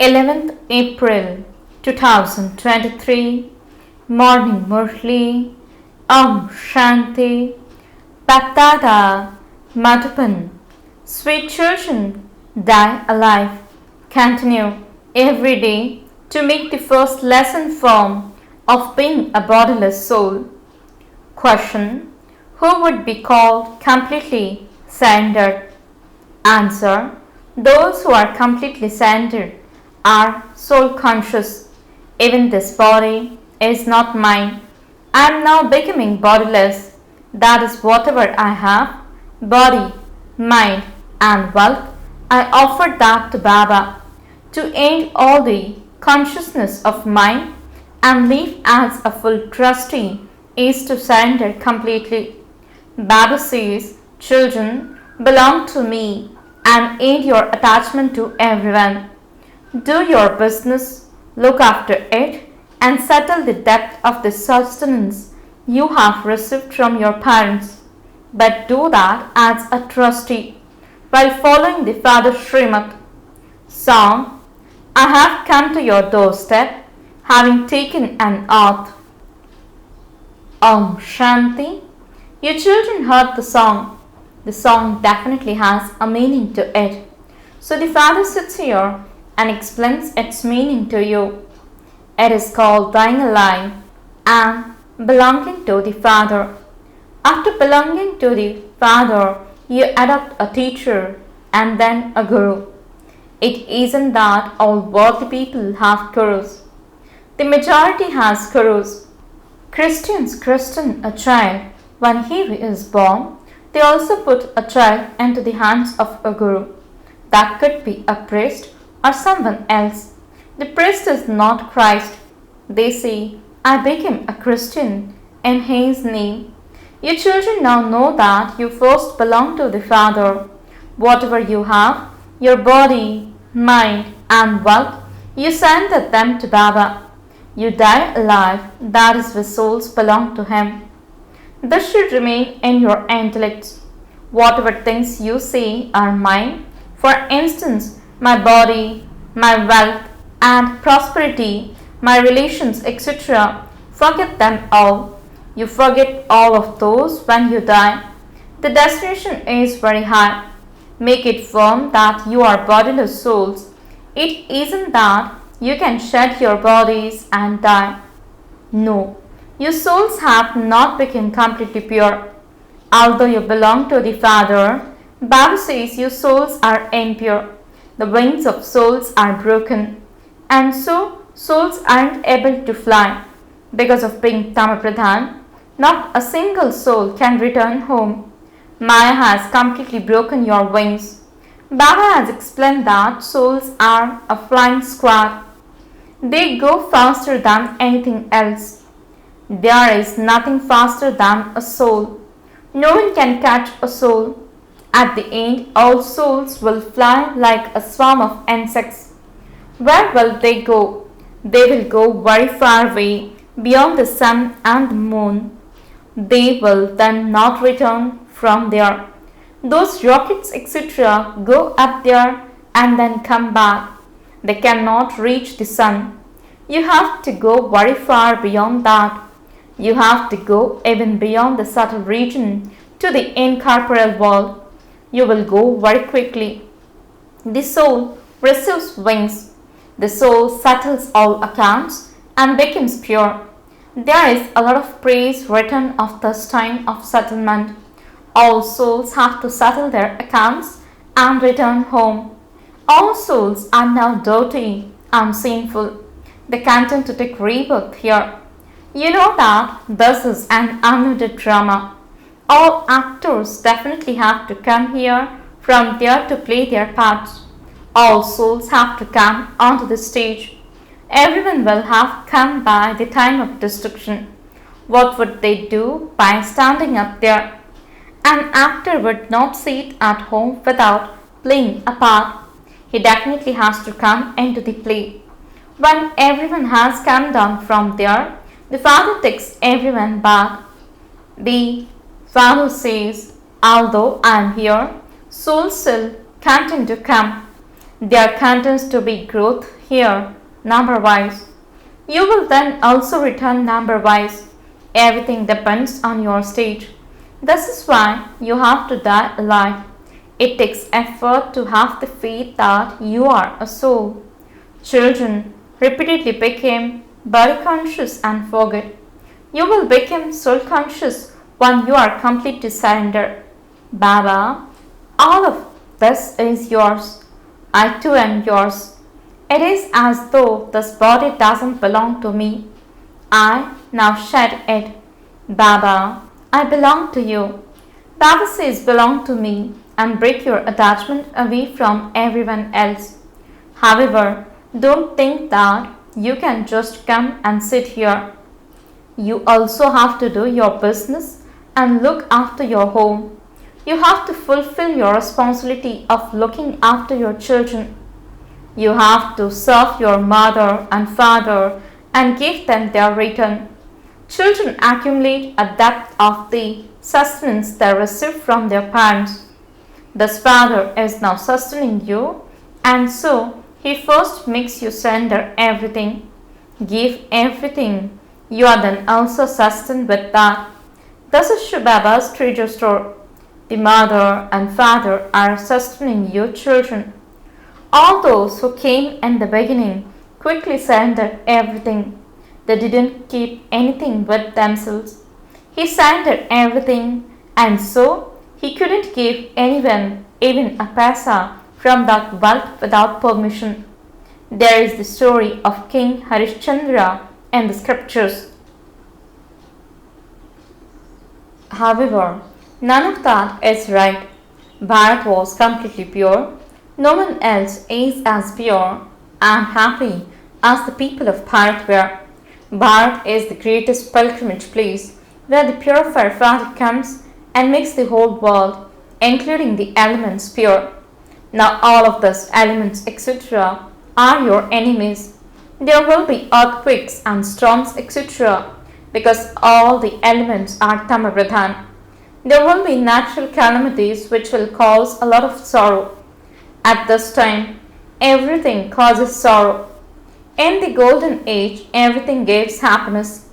11th April 2023 Morning Murli Om Shanti BapDada Madhuban. Sweet children, die alive. Continue every day to make the first lesson form of being a bodiless soul. Question: who would be called completely surrendered? Answer: those who are completely surrendered are soul conscious. Even this body is not mine. I am now becoming bodiless. That is, whatever I have, body, mind, and wealth, I offer that to Baba to end all the consciousness of mine and live as a full trustee is to surrender completely. Baba says, children, belong to me and end your attachment to everyone. Do your business, look after it, and settle the debt of the sustenance you have received from your parents. But do that as a trustee, while following the Father's Srimad. Song: I have come to your doorstep, having taken an oath. Om Shanti. Your children heard the song. The song definitely has a meaning to it. So the Father sits here and explains its meaning to you. It is called dying alive and belonging to the Father. After belonging to the Father, you adopt a teacher and then a guru. It isn't that all worldly people have gurus. The majority has gurus. Christians christen a child when he is born. They also put a child into the hands of a guru. That could be a priest or someone else. The priest is not Christ. They say, I became a Christian in his name. Your children now know that you first belong to the Father. Whatever you have, your body, mind, and wealth, you surrender them to Baba. You die alive, that is where souls belong to him. This should remain in your intellects. Whatever things you say are mine, for instance, my body, my wealth and prosperity, my relations, etc., forget them all. You forget all of those when you die. The destination is very high. Make it firm that you are bodiless souls. It isn't that you can shed your bodies and die. No, your souls have not become completely pure. Although you belong to the Father, Baba says your souls are impure. The wings of souls are broken, and so souls aren't able to fly. Because of being Tamapradhan, not a single soul can return home. Maya has completely broken your wings. Baba has explained that souls are a flying squad. They go faster than anything else. There is nothing faster than a soul. No one can catch a soul. At the end, all souls will fly like a swarm of insects. Where will they go? They will go very far away, beyond the sun and the moon. They will then not return from there. Those rockets, etc., go up there and then come back. They cannot reach the sun. You have to go very far beyond that. You have to go even beyond the subtle region to the incorporeal world. You will go very quickly. The soul receives wings. The soul settles all accounts and becomes pure. There is a lot of praise written of this time of settlement. All souls have to settle their accounts and return home. All souls are now dirty and sinful. They can't to take rebirth here. You know that this is an unmuted drama. All actors definitely have to come here from there to play their parts. All souls have to come onto the stage. Everyone will have come by the time of destruction. What would they do by standing up there? An actor would not sit at home without playing a part. He definitely has to come into the play. When everyone has come down from there, the Father takes everyone back. The Father says, although I am here, souls still continue to come. There continues to be growth here, number-wise. You will then also return number-wise. Everything depends on your stage. This is why you have to die alive. It takes effort to have the faith that you are a soul. Children repeatedly became body conscious and forget. You will become soul conscious when you are completely surrendered. Baba, all of this is yours. I too am yours. It is as though this body doesn't belong to me. I now shed it. Baba, I belong to you. Baba says belong to me and break your attachment away from everyone else. However, don't think that you can just come and sit here. You also have to do your business and look after your home. You have to fulfill your responsibility of looking after your children. You have to serve your mother and father and give them their return. Children accumulate a depth of the sustenance they receive from their parents. This father is now sustaining you, and so he first makes you surrender everything. Give everything. You are then also sustained with that. This is Shivbaba's treasure store. The mother and father are sustaining you children. All those who came in the beginning quickly surrendered everything. They didn't keep anything with themselves. He surrendered everything, and so he couldn't give anyone even a paisa from that wealth without permission. There is the story of King Harishchandra in the scriptures. However, none of that is right. Bharat was completely pure. No one else is as pure and happy as the people of Bharat were. Bharat is the greatest pilgrimage place where the purified Father comes and makes the whole world, including the elements, pure. Now all of these elements, etc., are your enemies. There will be earthquakes and storms, etc., because all the elements are Tamapradhan. There will be natural calamities which will cause a lot of sorrow. At this time, everything causes sorrow. In the golden age, everything gives happiness.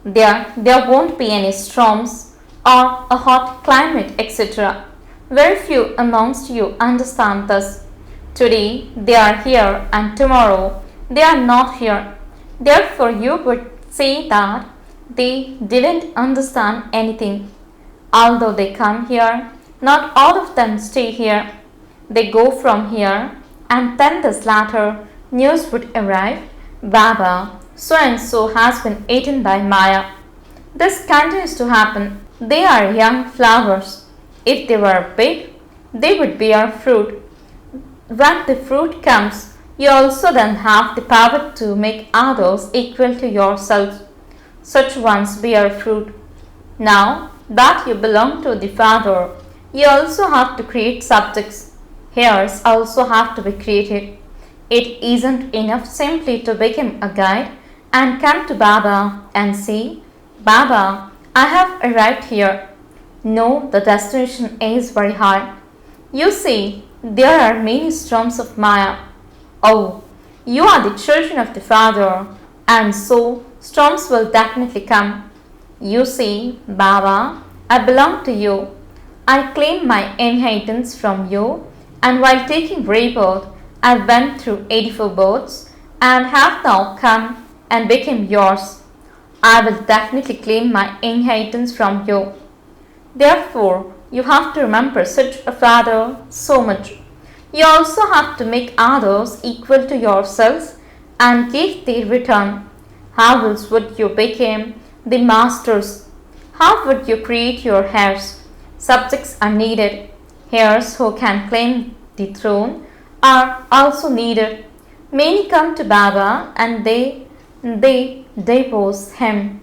There won't be any storms or a hot climate, etc. Very few amongst you understand this. Today they are here and tomorrow they are not here. Therefore you would say that they didn't understand anything. Although they come here, not all of them stay here. They go from here, and then this latter news would arrive. Baba, so and so has been eaten by Maya. This continues to happen. They are young flowers. If they were big, they would bear fruit. When the fruit comes, you also then have the power to make others equal to yourself. Such ones bear fruit. Now that you belong to the Father, you also have to create subjects. Heirs also have to be created. It isn't enough simply to become a guide and come to Baba and say, Baba, I have arrived here. No, the destination is very high. You see, there are many storms of Maya. Oh, you are the children of the Father, and so storms will definitely come. You see, Baba, I belong to you. I claim my inheritance from you, and while taking rebirth, I went through 84 births and have now come and become yours. I will definitely claim my inheritance from you. Therefore, you have to remember such a Father so much. You also have to make others equal to yourselves and give the return. How else would you become the masters? How would you create your heirs? Subjects are needed. Heirs who can claim the throne are also needed. Many come to Baba and they depose him.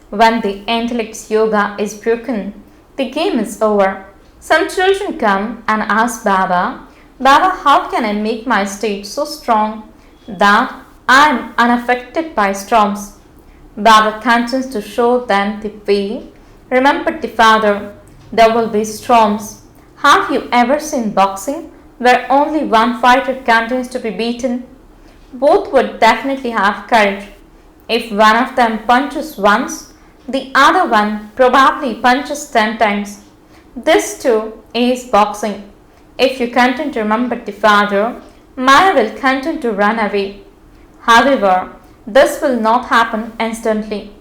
When the intellect's yoga is broken, the game is over. Some children come and ask Baba, Baba, how can I make my state so strong that I am unaffected by storms? Baba continues to show them the way. Remember the Father, there will be storms. Have you ever seen boxing where only one fighter continues to be beaten, both would definitely have courage. If one of them punches once, the other one probably punches 10 times. This too is boxing. If you continue to remember the Father, Maya will continue to run away. However, this will not happen instantly.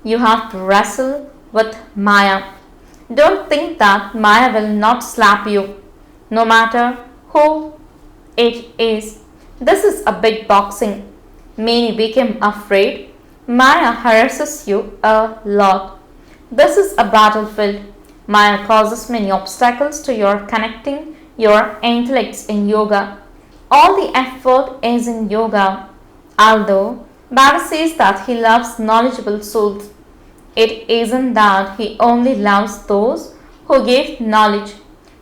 You have to wrestle with Maya. Don't think that Maya will not slap you, no matter who it is. This is a big boxing. Many become afraid. Maya harasses you a lot. This is a battlefield. Maya causes many obstacles to your connecting your intellects in yoga. All the effort is in yoga. Although Baba says that he loves knowledgeable souls, it isn't that he only loves those who give knowledge.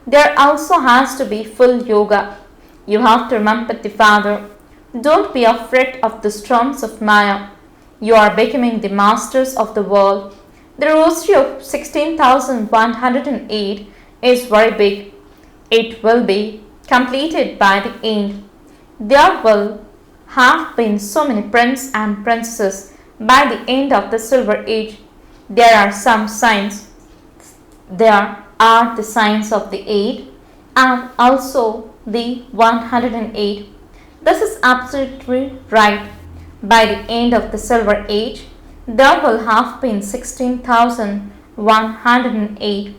There also has to be full yoga. You have to remember the Father. Don't be afraid of the storms of Maya. You are becoming the masters of the world. The rosary of 16,108 is very big. It will be completed by the end. There will have been so many princes and princesses by the end of the Silver Age. There are some signs. There are the signs of the 8 and also the 108. This is absolutely right. By the end of the Silver Age, there will have been 16,108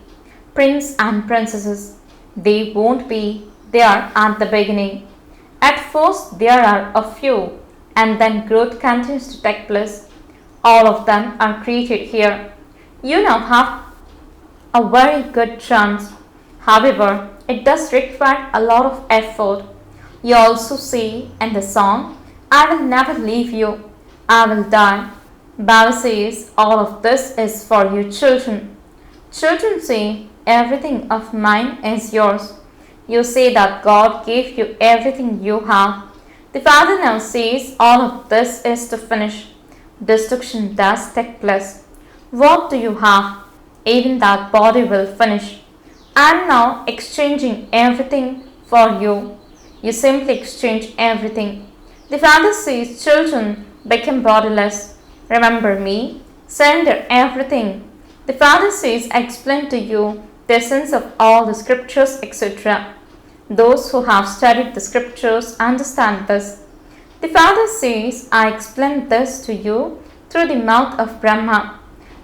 princes and princesses. They won't be there at the beginning. At first, there are a few, and then growth continues to take place. All of them are created here. You now have a very good chance. However, it does require a lot of effort. You also see in the song, I will never leave you, I will die. Baba says all of this is for you children. Children say everything of mine is yours. You say that God gave you everything you have. The Father now says all of this is to finish. Destruction does take place. What do you have? Even that body will finish. I am now exchanging everything for you. You simply exchange everything. The Father says, children, become bodiless. Remember me. Surrender everything. The Father says, I explain to you the essence of all the scriptures, etc. Those who have studied the scriptures understand this. The Father says, I explained this to you through the mouth of Brahma.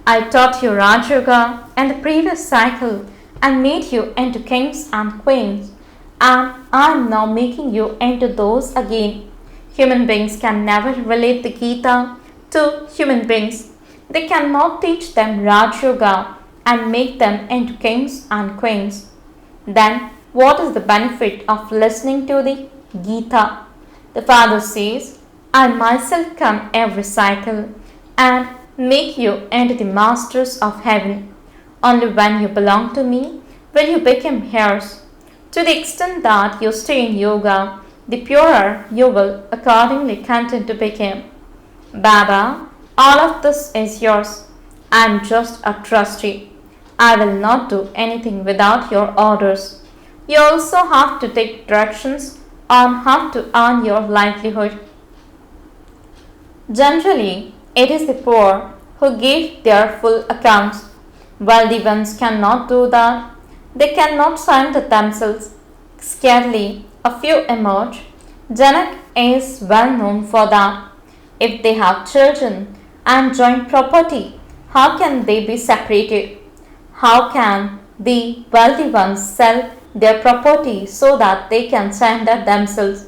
I taught you Raj Yoga in the previous cycle and made you into kings and queens, and I am now making you into those again. Human beings can never relate the Gita to human beings. They cannot teach them Raj Yoga and make them into kings and queens. Then what is the benefit of listening to the Gita? The Father says, I myself come every cycle and make you into the masters of heaven. Only when you belong to me will you become heirs. To the extent that you stay in yoga, the purer you will accordingly continue to become. Baba, all of this is yours. I am just a trustee. I will not do anything without your orders. You also have to take directions on how to earn your livelihood. Generally, it is the poor who give their full accounts. Wealthy ones cannot do that. They cannot surrender themselves. Scarcely a few emerge. Janak is well known for that. If they have children and joint property, how can they be separated? How can the wealthy ones sell their property so that they can surrender themselves?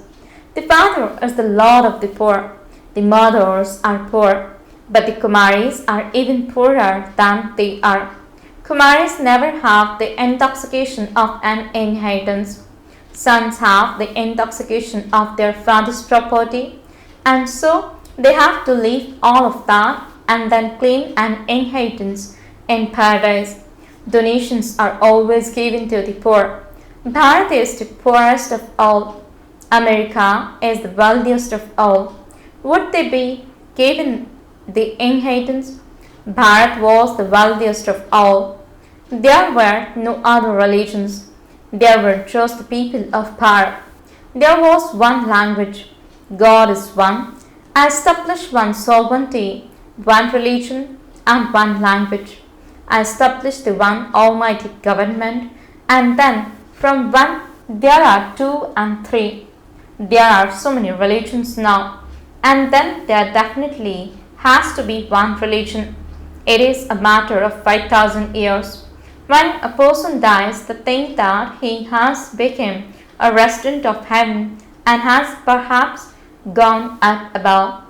The Father is the Lord of the poor. The mothers are poor, but the Kumaris are even poorer than they are. Kumaris never have the intoxication of an inheritance. Sons have the intoxication of their father's property, and so they have to leave all of that and then claim an inheritance in paradise. Donations are always given to the poor. Bharat is the poorest of all. America is the wealthiest of all. Would they be given the inheritance? Bharat was the wealthiest of all. There were no other religions. They were just the people of power. There was one language. God is one. I established one sovereignty, one religion, and one language. I established the one almighty government, and then from one there are two and three. There are so many religions now, and then there definitely has to be one religion. It is a matter of 5,000 years. When a person dies, they think that he has become a resident of heaven and has perhaps gone up above.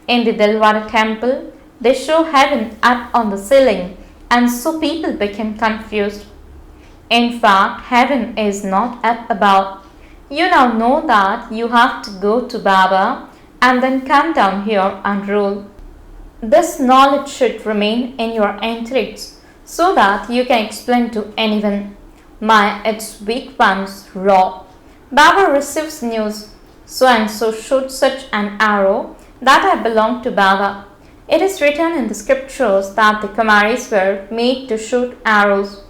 In the Delwara temple, they show heaven up on the ceiling, and so people become confused. In fact, heaven is not up above. You now know that you have to go to Baba and then come down here and rule. This knowledge should remain in your intellects so that you can explain to anyone. My its weak ones raw. Baba receives news. So and so shot such an arrow that I belong to Baba. It is written in the scriptures that the Kumaris were made to shoot arrows.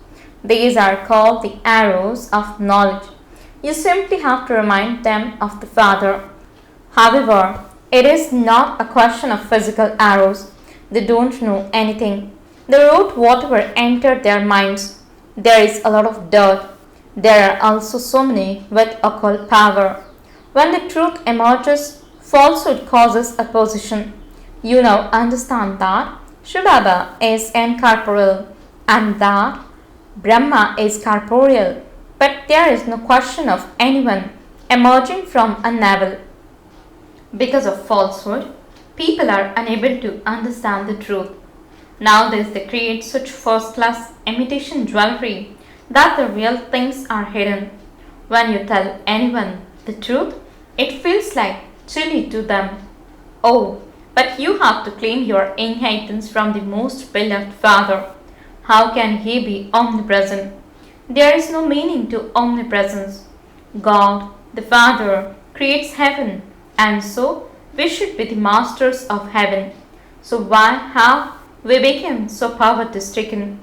These are called the arrows of knowledge. You simply have to remind them of the Father. However, it is not a question of physical arrows. They don't know anything. They wrote whatever entered their minds. There is a lot of dirt. There are also so many with occult power. When the truth emerges, falsehood causes opposition. You now understand that shivbaba is incorporeal and that Brahma is corporeal, but there is no question of anyone emerging from a navel. Because of falsehood, people are unable to understand the truth. Nowadays they create such first-class imitation jewelry that the real things are hidden. When you tell anyone the truth, it feels like chilly to them. Oh, but you have to claim your inheritance from the most beloved Father. How can he be omnipresent? There is no meaning to omnipresence. God, the Father, creates heaven, and so we should be the masters of heaven. So why have we become so poverty-stricken?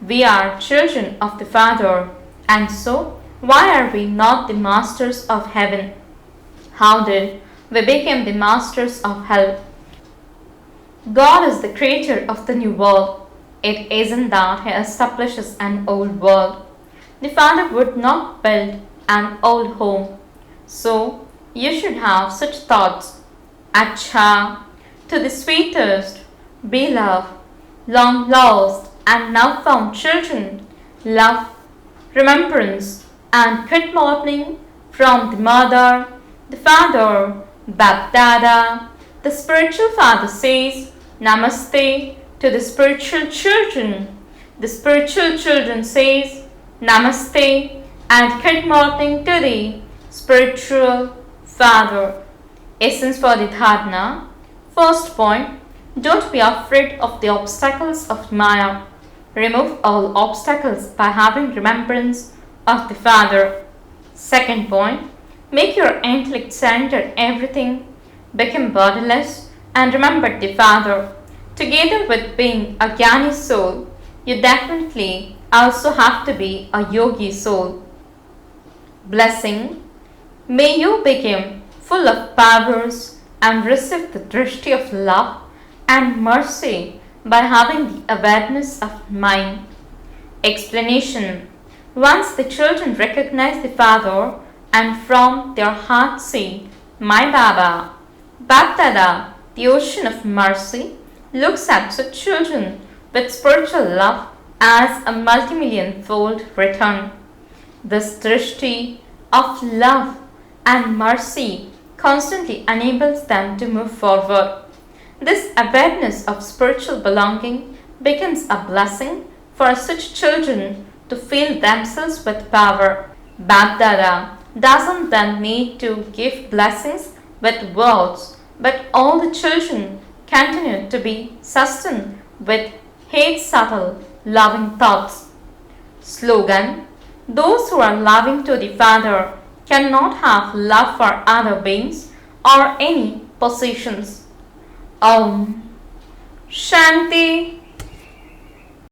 We are children of the Father, and so why are we not the masters of heaven? How did we become the masters of hell? God is the creator of the new world. It isn't that he establishes an old world. The Father would not build an old home. So you should have such thoughts. Acha, to the sweetest, beloved, long lost and now found children, love, remembrance and good morning from the mother, the father, BapDada. The spiritual father says Namaste to the spiritual children. The spiritual children says Namaste and good morning to the spiritual father. Essence for the dharana. First point, don't be afraid of the obstacles of Maya. Remove all obstacles by having remembrance of the Father. Second point, make your intellect center everything, become bodiless, and remember the Father. Together with being a Jnani soul, you definitely also have to be a yogi soul. Blessing. May you become full of powers and receive the drishti of love and mercy by having the awareness of mind. Explanation. Once the children recognize the Father and from their heart say, My Baba, BapDada, the ocean of mercy, looks at such children with spiritual love as a multi-million-fold return. This drishti of love and mercy constantly enables them to move forward. This awareness of spiritual belonging becomes a blessing for such children to feel themselves with power. BapDada doesn't then need to give blessings with words, but all the children continue to be sustained with hate subtle, loving thoughts. Slogan. Those who are loving to the Father cannot have love for other beings or any possessions. Om Shanti